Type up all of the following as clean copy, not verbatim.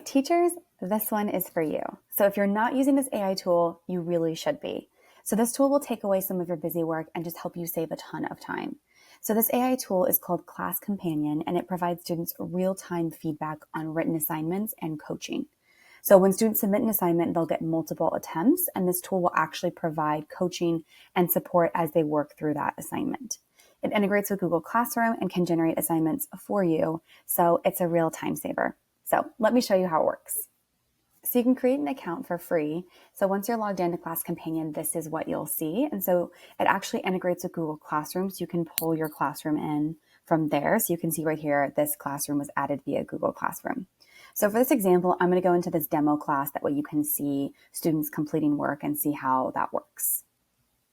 Teachers, this one is for you. So if you're not using this AI tool, you really should be. So this tool will take away some of your busy work and just help you save a ton of time. So this AI tool is called Class Companion, and it provides students real-time feedback on written assignments and coaching. So when students submit an assignment, they'll get multiple attempts, and this tool will actually provide coaching and support as they work through that assignment. It integrates with Google Classroom and can generate assignments for you, so it's a real time saver. So let me show you how it works. So you can create an account for free. So once you're logged into Class Companion, this is what you'll see. And so it actually integrates with Google Classroom, so you can pull your classroom in from there. So you can see right here, this classroom was added via Google Classroom. So for this example, I'm going to go into this demo class. That way you can see students completing work and see how that works.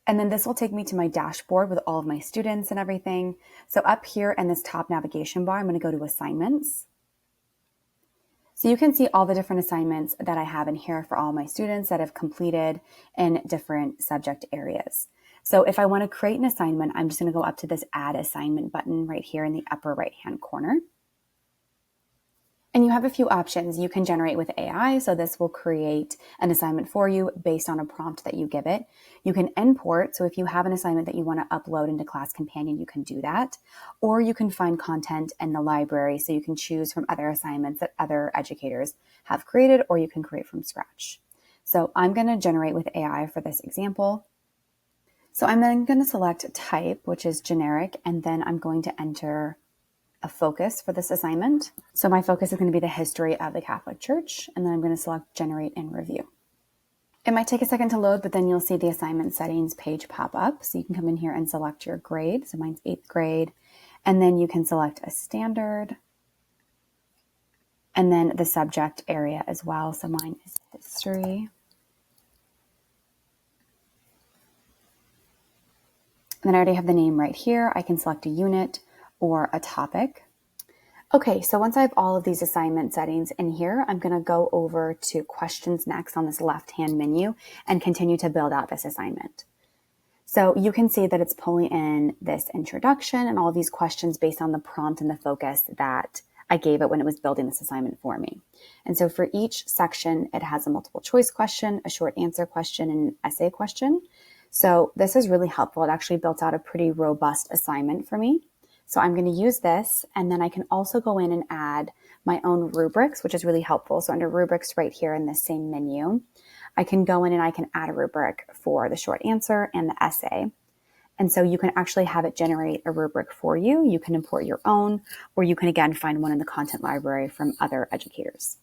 And then this will take me to my dashboard with all of my students and everything. So up here in this top navigation bar, I'm going to go to assignments. So you can see all the different assignments that I have in here for all my students that have completed in different subject areas. So if I want to create an assignment, I'm just going to go up to this Add Assignment button right here in the upper right-hand corner. And you have a few options. You can generate with AI, so this will create an assignment for you based on a prompt that you give it. You can import, so if you have an assignment that you want to upload into Class Companion, you can do that. Or you can find content in the library, so you can choose from other assignments that other educators have created, or you can create from scratch. So I'm going to generate with AI for this example. So I'm then going to select type, which is generic, and then I'm going to enter a focus for this assignment. So my focus is going to be the history of the Catholic Church, and then I'm going to select generate and review. It might take a second to load, but then you'll see the assignment settings page pop up. So you can come in here and select your grade. So mine's 8th grade, and then you can select a standard, and then the subject area as well. So mine is history. And then I already have the name right here. I can select a unit or a topic. Okay, so once I have all of these assignment settings in here, I'm going to go over to questions next on this left-hand menu and continue to build out this assignment. So you can see that it's pulling in this introduction and all of these questions based on the prompt and the focus that I gave it when it was building this assignment for me. And so for each section, it has a multiple choice question, a short answer question, and an essay question. So this is really helpful. It actually built out a pretty robust assignment for me. So I'm going to use this, and then I can also go in and add my own rubrics, which is really helpful. So under rubrics right here in this same menu, I can go in and I can add a rubric for the short answer and the essay. And so you can actually have it generate a rubric for you. You can import your own, or you can again find one in the content library from other educators.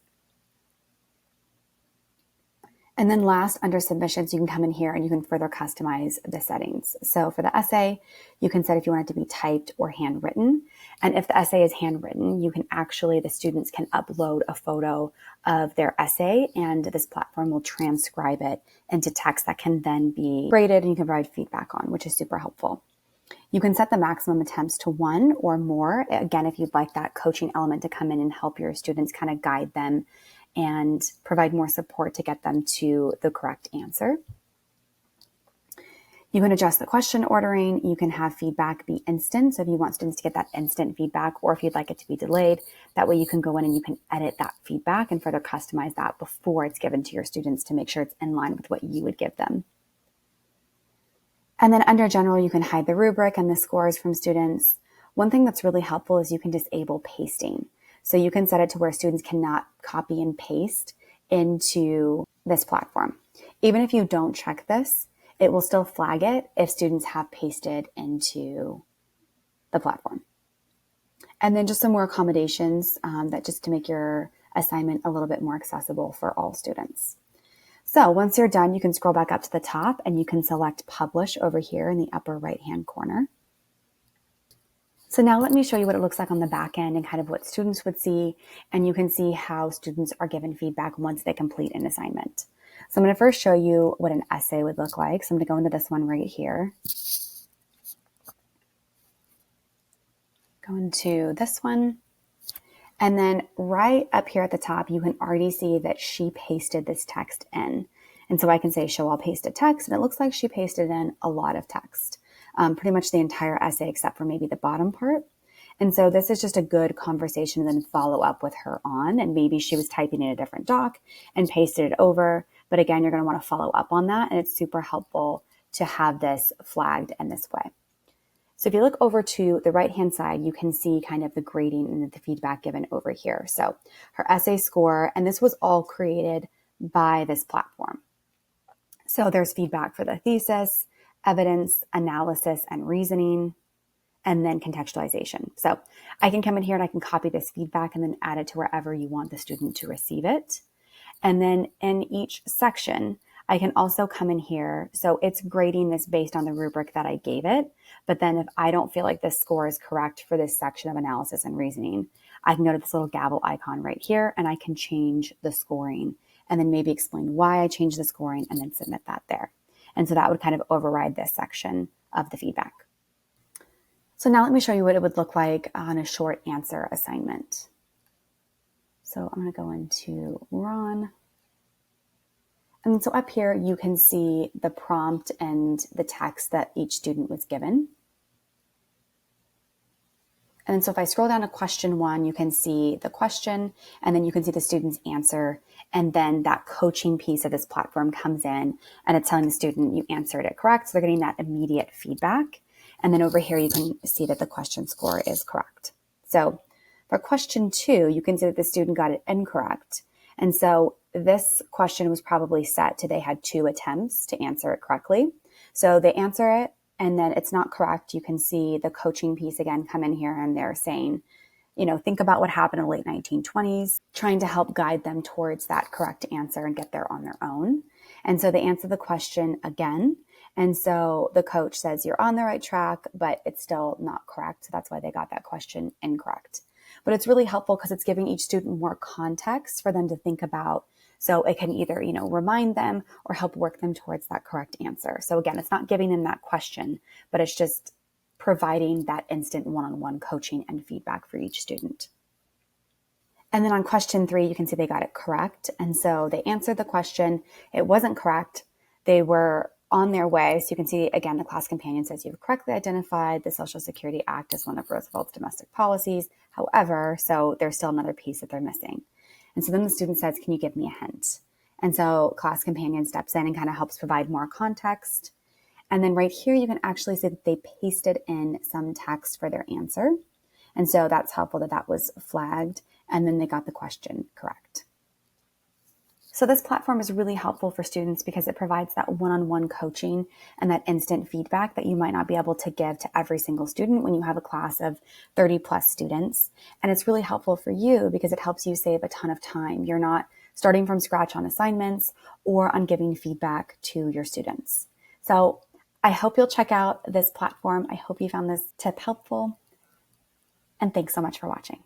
And then last, under submissions, you can come in here and you can further customize the settings. So for the essay, you can set if you want it to be typed or handwritten. And if the essay is handwritten, you can actually, the students can upload a photo of their essay, and this platform will transcribe it into text that can then be graded and you can provide feedback on, which is super helpful. You can set the maximum attempts to 1 or more. Again, if you'd like that coaching element to come in and help your students kind of guide them and provide more support to get them to the correct answer. You can adjust the question ordering. You can have feedback be instant. So if you want students to get that instant feedback, or if you'd like it to be delayed, that way you can go in and you can edit that feedback and further customize that before it's given to your students to make sure it's in line with what you would give them. And then under general, you can hide the rubric and the scores from students. One thing that's really helpful is you can disable pasting. So you can set it to where students cannot copy and paste into this platform. Even if you don't check this, it will still flag it if students have pasted into the platform. And then just some more accommodations that just to make your assignment a little bit more accessible for all students. So once you're done, you can scroll back up to the top and you can select Publish over here in the upper right-hand corner. So now let me show you what it looks like on the back end and kind of what students would see, and you can see how students are given feedback once they complete an assignment. So I'm going to first show you what an essay would look like. So I'm going to go into this one right here. Go into this one. And then right up here at the top, you can already see that she pasted this text in. And so I can say show all pasted text, and it looks like she pasted in a lot of text. Pretty much the entire essay except for maybe the bottom part. And so this is just a good conversation to then follow up with her on. And maybe she was typing in a different doc and pasted it over. But again, you're going to want to follow up on that. And it's super helpful to have this flagged in this way. So if you look over to the right-hand side, you can see kind of the grading and the feedback given over here. So her essay score, and this was all created by this platform. So there's feedback for the thesis, evidence, analysis, and reasoning, and then contextualization. So I can come in here and I can copy this feedback and then add it to wherever you want the student to receive it. And then in each section, I can also come in here. So it's grading this based on the rubric that I gave it. But then if I don't feel like this score is correct for this section of analysis and reasoning, I can go to this little gavel icon right here and I can change the scoring and then maybe explain why I changed the scoring and then submit that there. And so that would kind of override this section of the feedback. So now let me show you what it would look like on a short answer assignment. So I'm going to go into Ron. And so up here, you can see the prompt and the text that each student was given. And so if I scroll down to question 1, you can see the question, and then you can see the student's answer. And then that coaching piece of this platform comes in, and it's telling the student you answered it correct. So they're getting that immediate feedback. And then over here, you can see that the question score is correct. So for question 2, you can see that the student got it incorrect. And so this question was probably set to they had 2 attempts to answer it correctly. So they answer it and then it's not correct. You can see the coaching piece again come in here and they're saying, think about what happened in the late 1920s, trying to help guide them towards that correct answer and get there on their own. And so they answer the question again. And so the coach says, you're on the right track, but it's still not correct. So that's why they got that question incorrect. But it's really helpful because it's giving each student more context for them to think about. So it can either, remind them or help work them towards that correct answer. So again, it's not giving them that question, but it's just providing that instant one-on-one coaching and feedback for each student. And then on question 3, you can see they got it correct. And so they answered the question. It wasn't correct. They were on their way. So you can see, again, the class companion says you've correctly identified the Social Security Act as one of Roosevelt's domestic policies. However, so there's still another piece that they're missing. And so then the student says, can you give me a hint? And so class companion steps in and kind of helps provide more context. And then right here, you can actually see that they pasted in some text for their answer. And so that's helpful that that was flagged. And then they got the question correct. So this platform is really helpful for students because it provides that one-on-one coaching and that instant feedback that you might not be able to give to every single student when you have a class of 30 plus students. And it's really helpful for you because it helps you save a ton of time. You're not starting from scratch on assignments or on giving feedback to your students. So I hope you'll check out this platform. I hope you found this tip helpful. And thanks so much for watching.